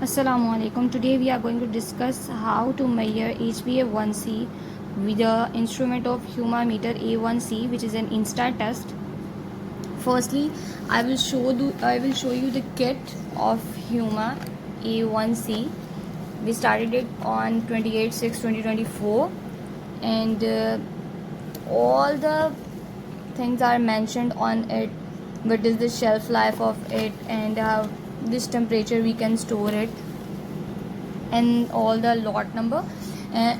Assalamualaikum. Today we are going to discuss how to measure HbA1c with the instrument of Humameter A1c, which is an Insta test. Firstly, I will show you the kit of Huma A1c. We started it on 28/6/2024, and all the things are mentioned on it. What is the shelf life of it, and this temperature we can store it, and all the lot number.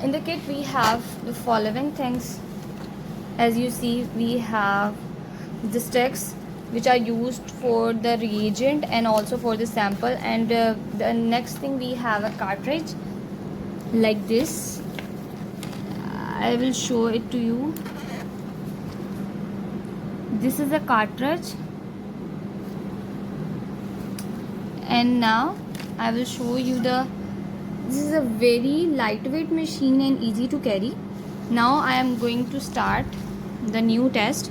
In the kit we have the following things. As you see, we have the sticks which are used for the reagent and also for the sample, and the next thing we have a cartridge like this. I will show it to you. This is a cartridge, and now I will show you this is a very lightweight machine and easy to carry. Now I am going to start the new test.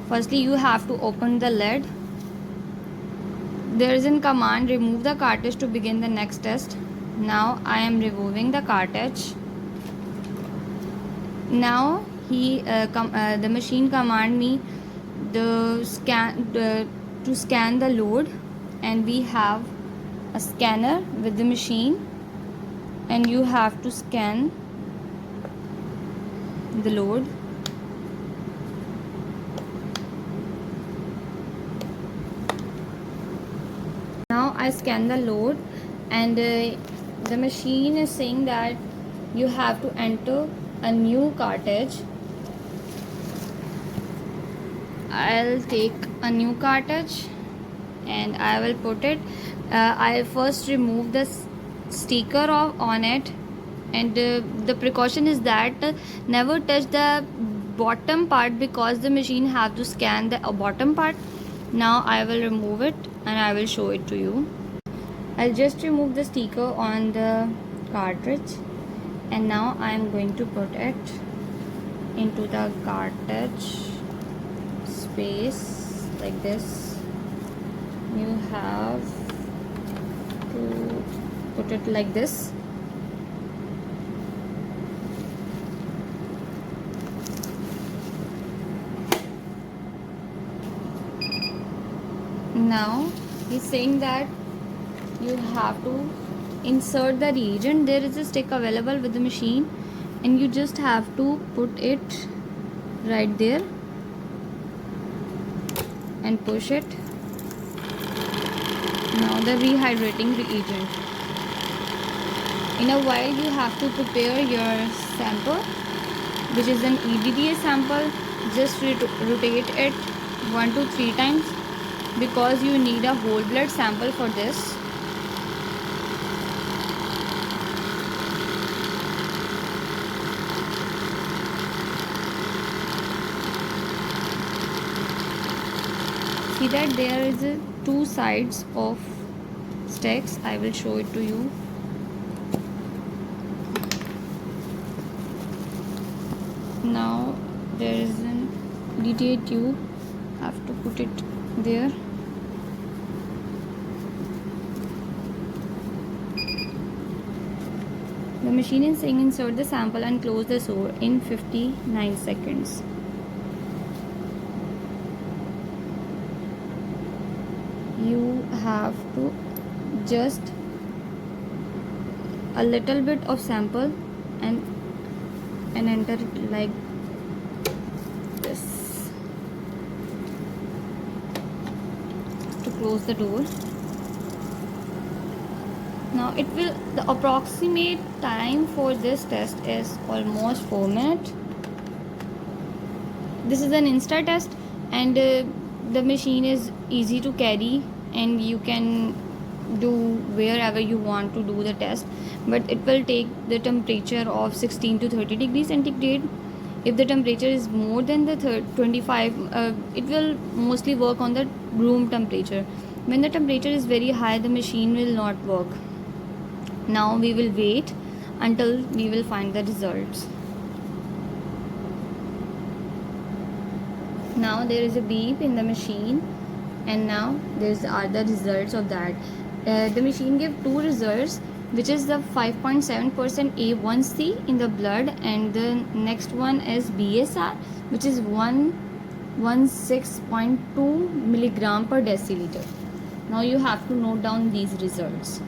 Firstly, you have to open the lid. There is a command, remove the cartridge to begin the next test. Now I am removing the cartridge. Now the machine command me to scan the load, and we have a scanner with the machine, and you have to scan the load. Now I scan the load, and the machine is saying that you have to enter a new cartridge. I'll take a new cartridge and I will put it. I'll first remove the sticker on it, and the precaution is that never touch the bottom part, because the machine have to scan the bottom part. Now I will remove it and I will show it to you. I'll just remove the sticker on the cartridge, and now I am going to put it into the cartridge space like this. You have to put it like this. Now he's saying that you have to insert the reagent. There is a stick available with the machine, and you just have to put it right there and push it. Now the rehydrating reagent. In a while you have to prepare your sample, which is an EDTA sample. Just rotate it 1 to 3 times, because you need a whole blood sample for this. See that there is two sides of sticks. I will show it to you. Now there is an DTA tube. Have to put it there. The machine is saying insert the sample and close the sore in 59 seconds. You have to just a little bit of sample and enter it like this to close the door. Now the approximate time for this test is almost 4 minutes. This is an Insta test, and the machine is easy to carry, and you can do wherever you want to do the test, but it will take the temperature of 16 to 30 degrees centigrade. If the temperature is more than the 25, it will mostly work on the room temperature. When the temperature is very high, the machine will not work. Now we will wait until we will find the results. Now there is a beep in the machine, and now these are the results of that. The machine gave two results, which is the 5.7% A1C in the blood, and the next one is BSR, which is 116.2 milligram per deciliter. Now you have to note down these results.